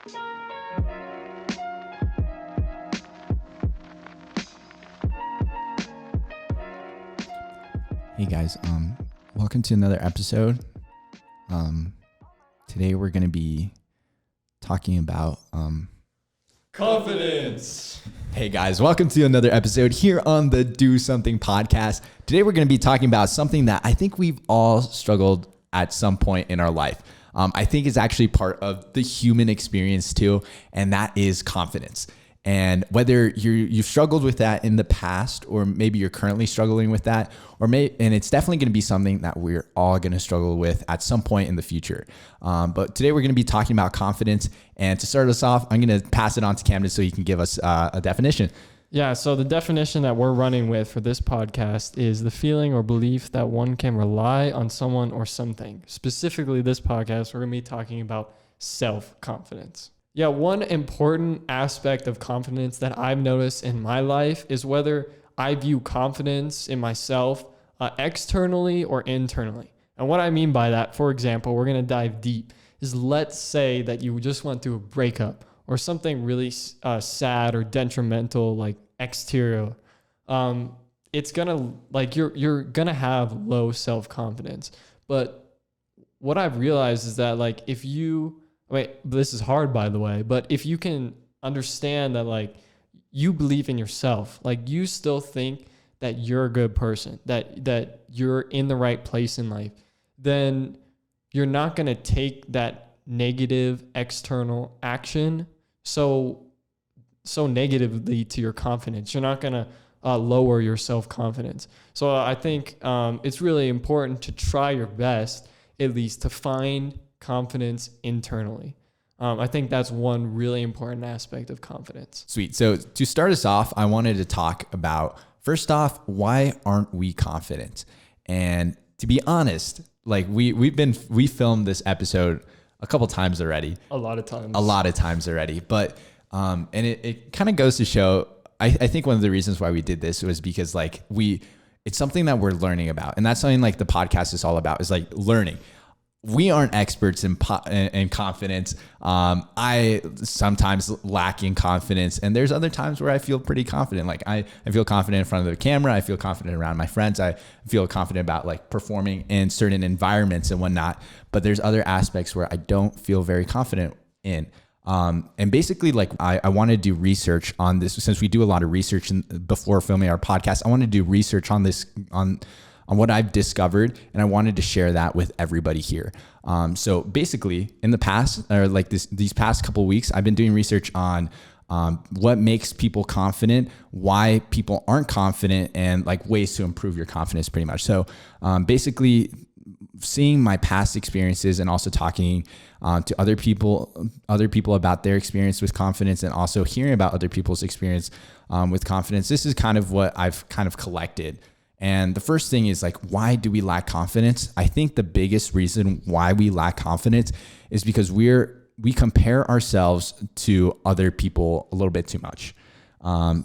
Hey guys, welcome to another episode. Today we're going to be talking about confidence. Hey guys, welcome to another episode here on the Do Something podcast. Today we're going to be talking about something that I think we've all struggled at some point in our life. I think it's actually part of the human experience too, and that is confidence. And whether you've struggled with that in the past, or maybe you're currently struggling with that, and it's definitely going to be something that we're all going to struggle with at some point in the future. But today we're going to be talking about confidence. And to start us off, I'm going to pass it on to Camden so he can give us a definition. Yeah, so the definition that we're running with for this podcast is the feeling or belief that one can rely on someone or something. Specifically, this podcast, we're going to be talking about self-confidence. Yeah, one important aspect of confidence that I've noticed in my life is whether I view confidence in myself externally or internally. And what I mean by that, for example, we're going to dive deep, is let's say that you just went through a breakup or something really sad or detrimental, like exterior. It's going to, like, you're going to have low self-confidence. But what I've realized is that, like, this is hard, by the way, but if you can understand that, like, you believe in yourself, like, you still think that you're a good person, that you're in the right place in life, then you're not going to take that negative external action so negatively to your confidence. You're not going to lower your self-confidence. So I think it's really important to try your best, at least, to find confidence internally. I think that's one really important aspect of confidence. Sweet. So to start us off, I wanted to talk about, first off, why aren't we confident? And to be honest, like we filmed this episode a couple times already. A lot of times already. But and it kind of goes to show, I think one of the reasons why we did this was because, like, it's something that we're learning about, and that's something like the podcast is all about, is like learning. We aren't experts in confidence. I sometimes lack in confidence, and there's other times where I feel pretty confident. Like I feel confident in front of the camera. I feel confident around my friends. I feel confident about, like, performing in certain environments and whatnot. But there's other aspects where I don't feel very confident in. And basically, like, I want to do research on this, since we do a lot of research before filming our podcast. I want to do research on this, on what I've discovered, and I wanted to share that with everybody here. So basically, in the past, or like these past couple of weeks, I've been doing research on what makes people confident, why people aren't confident, and, like, ways to improve your confidence, pretty much. So basically, seeing my past experiences and also talking to other people about their experience with confidence, and also hearing about other people's experience with confidence. This is kind of what I've kind of collected. And the first thing is, like, why do we lack confidence? I think the biggest reason why we lack confidence is because we compare ourselves to other people a little bit too much.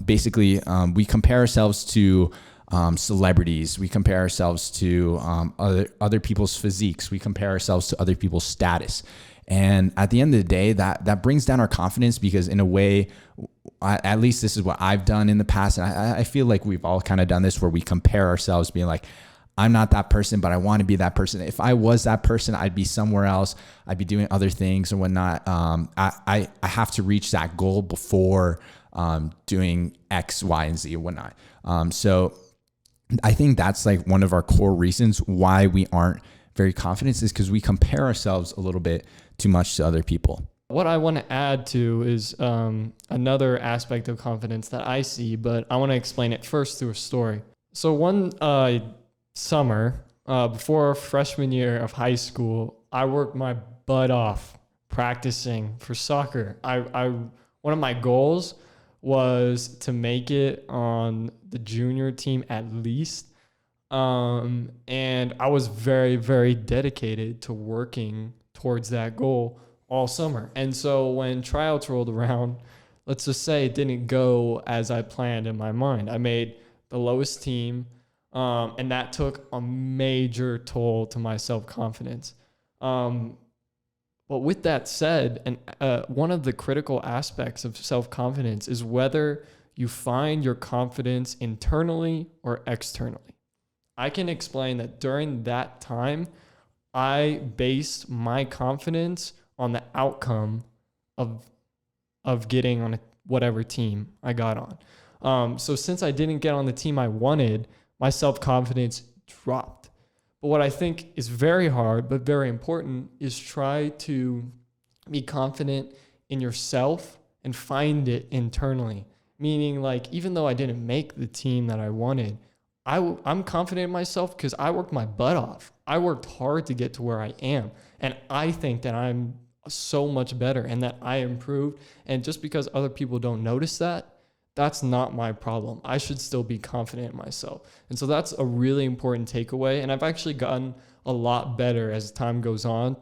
Basically, we compare ourselves to celebrities. We compare ourselves to other people's physiques. We compare ourselves to other people's status. And at the end of the day, that brings down our confidence, because in a way, at least this is what I've done in the past. And I feel like we've all kind of done this, where we compare ourselves, being like, I'm not that person, but I want to be that person. If I was that person, I'd be somewhere else. I'd be doing other things and whatnot. I have to reach that goal before doing X, Y, and Z and whatnot. So I think that's, like, one of our core reasons why we aren't very confident, is because we compare ourselves a little bit too much to other people. What I want to add to is another aspect of confidence that I see, but I want to explain it first through a story. So one summer, before freshman year of high school, I worked my butt off practicing for soccer. One of my goals was to make it on the junior team at least. And I was very, very dedicated to working towards that goal all summer. And so when tryouts rolled around, let's just say it didn't go as I planned in my mind. I made the lowest team, and that took a major toll to my self-confidence. But with that said, and one of the critical aspects of self-confidence is whether you find your confidence internally or externally. I can explain that during that time, I based my confidence on the outcome of getting on whatever team I got on. So since I didn't get on the team I wanted, my self-confidence dropped. But what I think is very hard, but very important, is try to be confident in yourself and find it internally. Meaning, like, even though I didn't make the team that I wanted, I'm confident in myself because I worked my butt off. I worked hard to get to where I am. And I think that I'm so much better and that I improved. And just because other people don't notice that, that's not my problem. I should still be confident in myself. And so that's a really important takeaway. And I've actually gotten a lot better as time goes on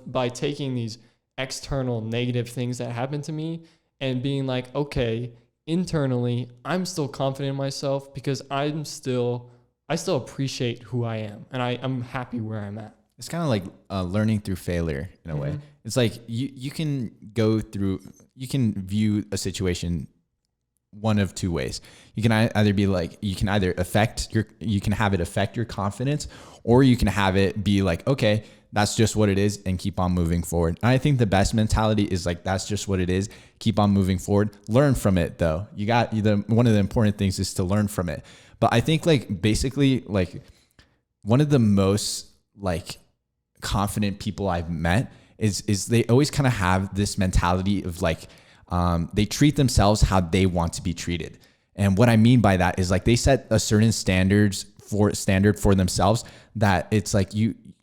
by taking these external negative things that happen to me and being like, okay, internally, I'm still confident in myself because I still appreciate who I am and I'm happy where I'm at. It's kind of like learning through failure in a way. It's like you can view a situation one of two ways. You can either be like, you can have it affect your confidence, or you can have it be like, okay, that's just what it is and keep on moving forward. And I think the best mentality is like, that's just what it is. Keep on moving forward. Learn from it though. One of the important things is to learn from it. But I think like basically like one of the most like confident people I've met is they always kind of have this mentality of like, they treat themselves how they want to be treated. And what I mean by that is like they set a certain standard for themselves that it's like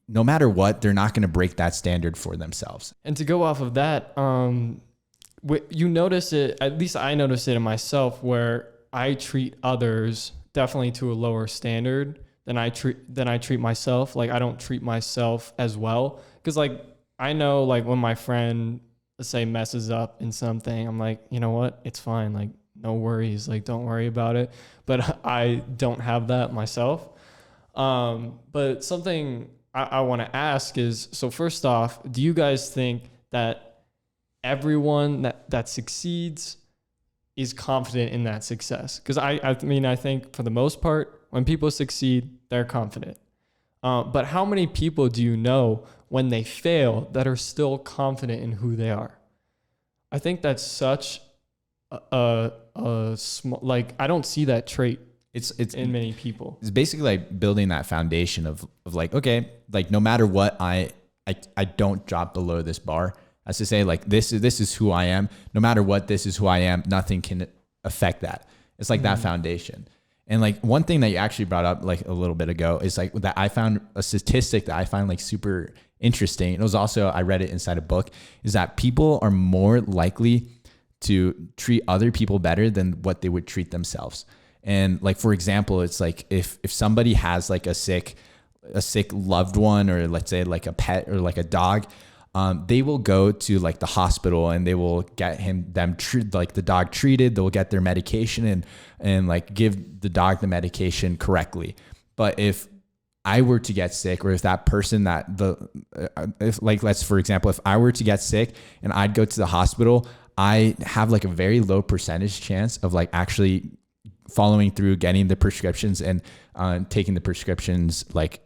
no matter what, they're not going to break that standard for themselves. And to go off of that, you notice it, at least I notice it in myself, where I treat others definitely to a lower standard than I treat myself. Like I don't treat myself as well. Cause like, I know like when my friend, let's say, messes up in something, I'm like, you know what? It's fine. Like, no worries. Like, don't worry about it. But I don't have that myself. But something I want to ask is, so first off, do you guys think that everyone that succeeds is confident in that success? Because I mean, I think for the most part, when people succeed, they're confident. But how many people do you know when they fail that are still confident in who they are? I think that's such a small, like, I don't see that trait it's in many people. It's basically like building that foundation of like, okay, like no matter what, I don't drop below this bar. As to say, like, this is who I am. No matter what, this is who I am. Nothing can affect that. It's like that foundation. And like one thing that you actually brought up like a little bit ago is like that I found a statistic that I find like super interesting. It was also, I read it inside a book, is that people are more likely to treat other people better than what they would treat themselves. And like, for example, it's like if somebody has like a sick loved one, or let's say like a pet or like a dog, they will go to like the hospital and they will get the dog treated. They'll get their medication and like give the dog the medication correctly. But if I were to get sick, or if that person for example, if I were to get sick and I'd go to the hospital, I have like a very low percentage chance of like actually following through, getting the prescriptions and taking the prescriptions like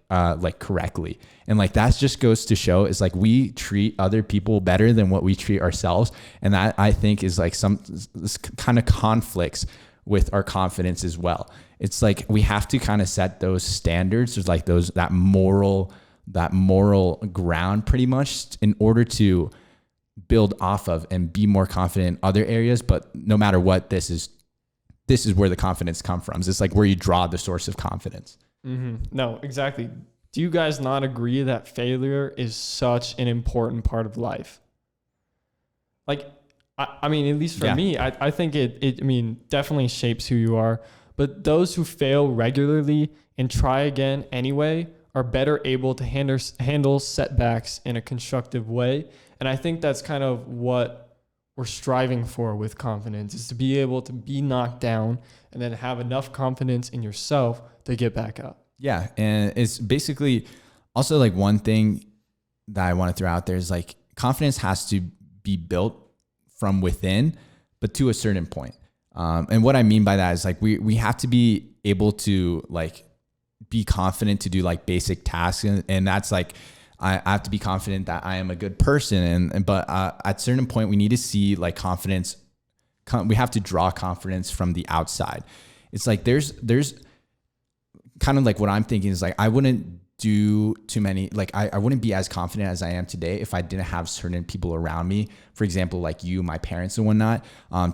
correctly. And like that just goes to show is like we treat other people better than what we treat ourselves. And that I think is like some kind of conflicts with our confidence as well. It's like we have to kind of set those standards. There's like that moral ground pretty much in order to build off of and be more confident in other areas. But no matter what, this is where the confidence comes from. It's like where you draw the source of confidence. Mm-hmm. No, exactly. Do you guys not agree that failure is such an important part of life? Like, I mean, at least for me, I think it definitely shapes who you are. But those who fail regularly and try again anyway are better able to handle setbacks in a constructive way. And I think that's kind of what we're striving for with confidence, is to be able to be knocked down and then have enough confidence in yourself to get back up. Yeah. And it's basically also like one thing that I want to throw out there is like confidence has to be built from within, but to a certain point. And what I mean by that is like, we have to be able to like be confident to do like basic tasks. And that's like, I have to be confident that I am a good person. But at a certain point, we need to see like confidence. We have to draw confidence from the outside. It's like, there's kind of like what I'm thinking is like, I wouldn't do too many, like I wouldn't be as confident as I am today if I didn't have certain people around me. For example, like you, my parents and whatnot,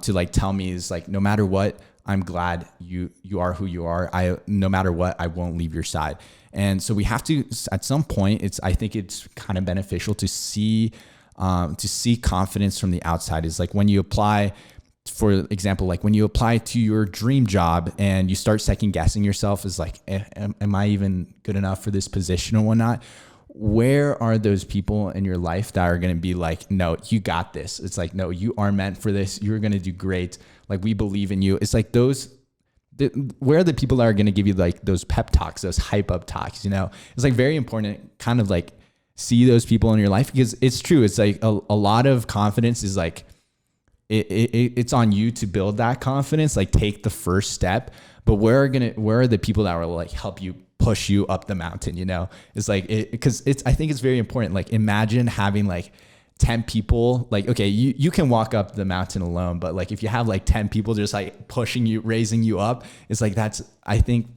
to like tell me is like, no matter what, I'm glad you are who you are. No matter what, I won't leave your side. And so we have to, at some point, I think it's kind of beneficial to see confidence from the outside. Is like when you apply, for example, like when you apply to your dream job and you start second guessing yourself, is like, am I even good enough for this position or whatnot? Where are those people in your life that are going to be like, no, you got this? It's like, no, you are meant for this. You're going to do great. Like, we believe in you. It's like where are the people that are going to give you like those pep talks, those hype up talks, it's like very important kind of like see those people in your life, because it's true. It's like a lot of confidence is like, it's on you to build that confidence, like take the first step. But where are the people that will like help you push you up the mountain? It's like, because I think it's very important. Like, imagine having like 10 people, like, okay, you can walk up the mountain alone, but like if you have like 10 people just like pushing you, raising you up, it's like, I think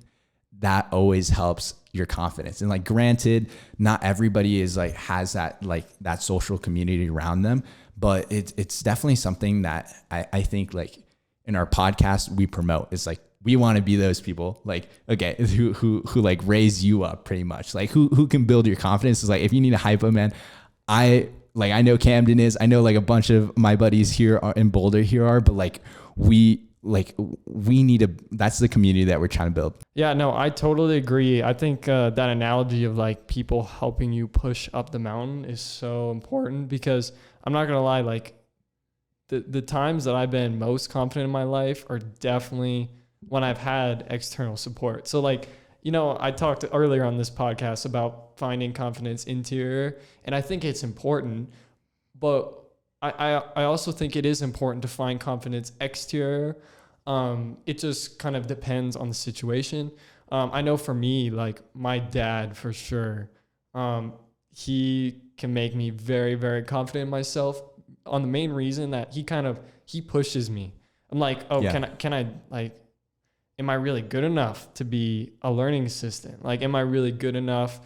that always helps your confidence. And like, granted, not everybody is like, has that, like that social community around them, but it's definitely something that I think like in our podcast, we promote. It's like, we want to be those people, like, okay, who like raise you up pretty much, like who can build your confidence. Is like, if you need a hype up man, I know Camden is, I know like a bunch of my buddies here in Boulder here are, but like we need that's the community that we're trying to build. Yeah, no, I totally agree. I think that analogy of like people helping you push up the mountain is so important, because I'm not going to lie, like the times that I've been most confident in my life are definitely when I've had external support. So like, I talked earlier on this podcast about finding confidence interior, and I think it's important, but I also think it is important to find confidence exterior. It just kind of depends on the situation. I know for me, like my dad, for sure, he can make me very, very confident in myself, on the main reason that he pushes me. I'm like, oh, yeah. Can I like, am I really good enough to be a learning assistant? Like, am I really good enough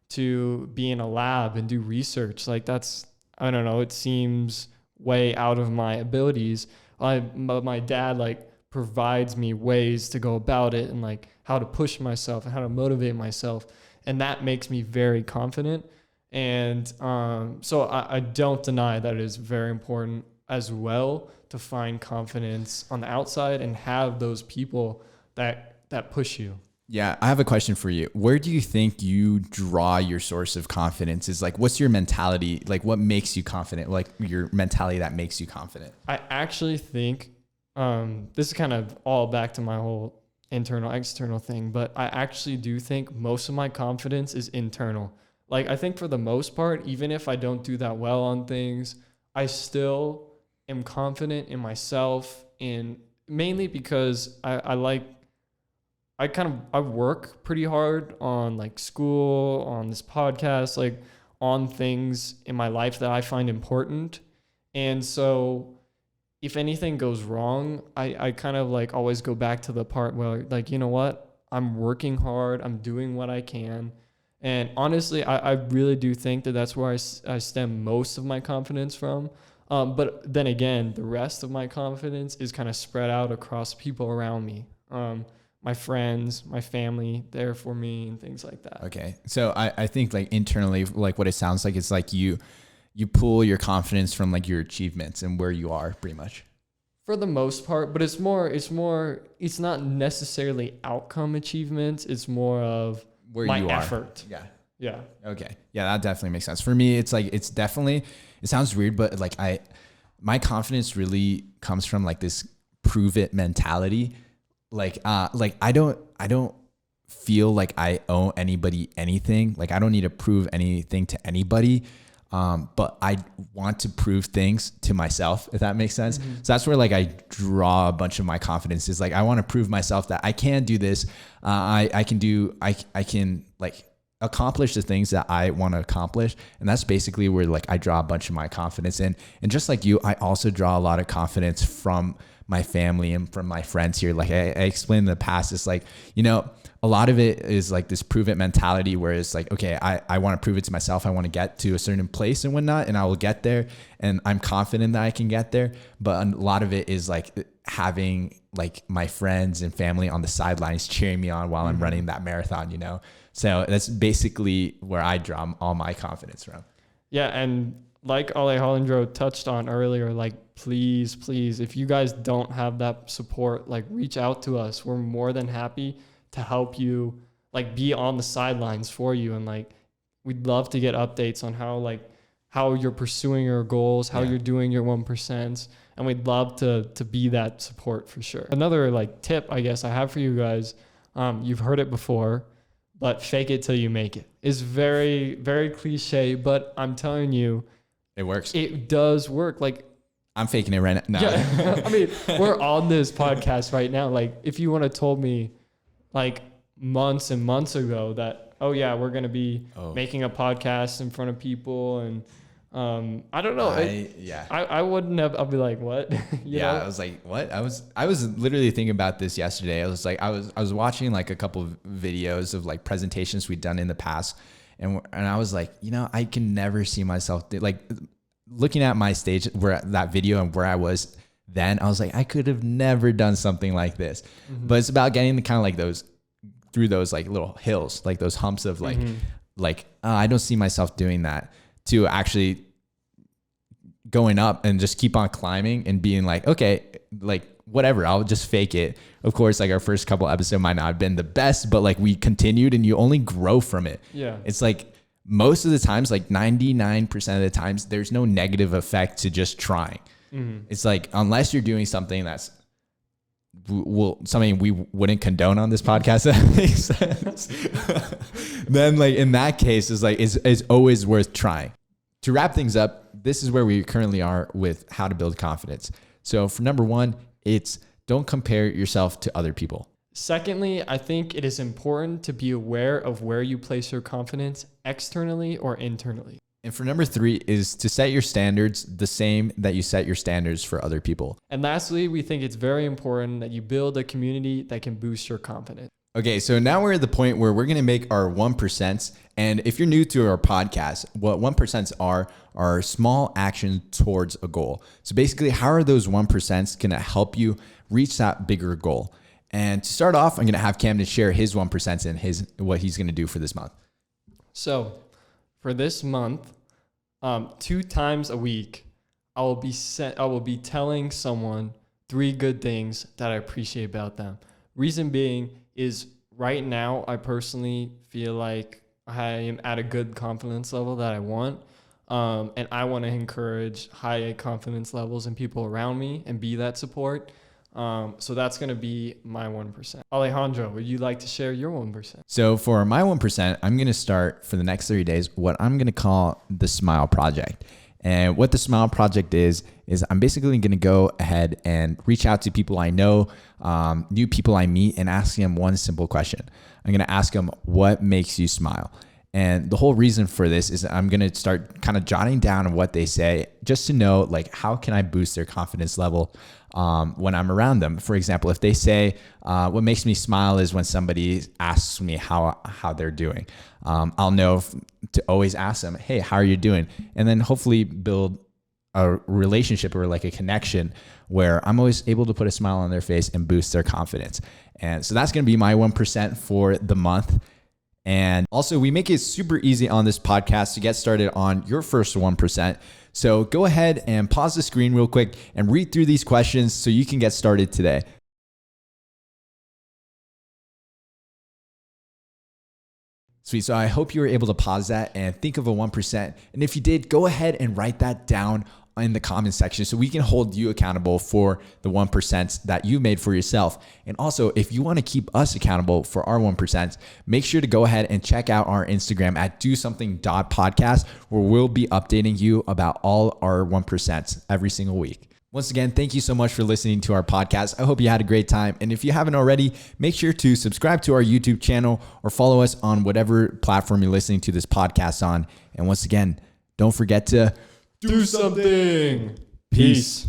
to be in a lab and do research? Like, I don't know, it seems way out of my abilities. But my dad like provides me ways to go about it, and like how to push myself and how to motivate myself. And that makes me very confident. And so I don't deny that it is very important as well to find confidence on the outside and have those people that push you. Yeah, I have a question for you. Where do you think you draw your source of confidence? Is like, what's your mentality? Like, what makes you confident? Like, your mentality that makes you confident? I actually think this is kind of all back to my whole internal, external thing, but I actually do think most of my confidence is internal. Like, I think for the most part, even if I don't do that well on things, I still am confident in myself, mainly because I work pretty hard on like school, on this podcast, like on things in my life that I find important. And so if anything goes wrong, I kind of like always go back to the part where like, you know what, I'm working hard, I'm doing what I can. And honestly, I really do think that that's where I stem most of my confidence from. But then again, the rest of my confidence is kind of spread out across people around me. My friends, my family, there for me, and things like that. Okay. So I think like internally, like what it sounds like, it's like you pull your confidence from like your achievements and where you are, pretty much. For the most part, but it's not necessarily outcome achievements. It's more of where my you are. Effort. Yeah. Yeah. Okay. Yeah, that definitely makes sense. For me, it's like, it sounds weird, but like my confidence really comes from like this prove it mentality. Like I don't feel like I owe anybody anything. Like, I don't need to prove anything to anybody. But I want to prove things to myself, if that makes sense. So that's where like I draw a bunch of my confidence is like, I want to prove myself that I can do this. I can like accomplish the things that I want to accomplish. And that's basically where like I draw a bunch of my confidence in. And just like you, I also draw a lot of confidence from my family and from my friends here. Like I explained in the past, it's like, you know, a lot of it is like this prove it mentality where it's like, okay, I want to prove it to myself. I want to get to a certain place and whatnot, and I will get there. And I'm confident that I can get there. But a lot of it is like having like my friends and family on the sidelines cheering me on while I'm running that marathon, you know? So that's basically where I draw all my confidence from. Yeah. And like Alejandro touched on earlier, like, please, if you guys don't have that support, like reach out to us. We're more than happy to help you, like be on the sidelines for you. And like, we'd love to get updates on how you're pursuing your goals, how you're doing your 1%. And we'd love to be that support for sure. Another like tip, I guess I have for you guys, you've heard it before, but fake it till you make it is very, very cliche, but I'm telling you, it works. It does work. Like, I'm faking it right now. No. Yeah. I mean, we're on this podcast right now. Like, if you would have told me like months and months ago that, oh yeah, we're going to be making a podcast in front of people. And I don't know. I wouldn't have, I'll be like, what? you know? I was like, what? I was literally thinking about this yesterday. I was like, I was watching like a couple of videos of like presentations we'd done in the past. And I was like, you know, I can never see myself like looking at my stage where that video and where I was then, I was like, I could have never done something like this. But it's about getting the kind of like through those like little hills, like those humps of like, I don't see myself doing that, to actually going up and just keep on climbing and being like, okay, like whatever, I'll just fake it. Of course, like our first couple episodes might not have been the best, but like we continued and you only grow from it. Yeah. It's like most of the times, like 99% of the times, there's no negative effect to just trying. It's like, unless you're doing something that's something we wouldn't condone on this podcast, that makes sense. Then like in that case, it's like, it's always worth trying. To wrap things up, this is where we currently are with how to build confidence. So for number one, it's don't compare yourself to other people. Secondly, I think it is important to be aware of where you place your confidence externally or internally. And for number three is to set your standards the same that you set your standards for other people. And lastly, we think it's very important that you build a community that can boost your confidence. Okay, so now we're at the point where we're going to make our 1%. And if you're new to our podcast, what 1% are small actions towards a goal. So basically, how are those 1% going to help you reach that bigger goal? And to start off, I'm going to have Camden share his 1% and what he's going to do for this month. So for this month, 2 times a week, I will be telling someone 3 good things that I appreciate about them. Reason being is right now, I personally feel like I am at a good confidence level that I want. And I want to encourage high confidence levels in people around me and be that support. So that's going to be my 1%. Alejandro, would you like to share your 1%? So for my 1%, I'm going to start for the next 30 days what I'm going to call the Smile Project. And what the Smile Project is I'm basically going to go ahead and reach out to people I know, new people I meet, and ask them one simple question. I'm going to ask them, what makes you smile? And the whole reason for this is I'm going to start kind of jotting down what they say just to know, like, how can I boost their confidence level when I'm around them? For example, if they say, what makes me smile is when somebody asks me how they're doing. I'll know to always ask them, hey, how are you doing? And then hopefully build a relationship or like a connection where I'm always able to put a smile on their face and boost their confidence. And so that's going to be my 1% for the month. And also, we make it super easy on this podcast to get started on your first 1%. So go ahead and pause the screen real quick and read through these questions so you can get started today. Sweet. So I hope you were able to pause that and think of a 1%. And if you did, go ahead and write that down in the comment section so we can hold you accountable for the 1% that you made for yourself. And also, if you want to keep us accountable for our 1%, make sure to go ahead and check out our Instagram at dosomething.podcast, where we'll be updating you about all our 1% every single week. Once again, thank you so much for listening to our podcast. I hope you had a great time. And if you haven't already, make sure to subscribe to our YouTube channel or follow us on whatever platform you're listening to this podcast on. And once again, don't forget to do something. Peace.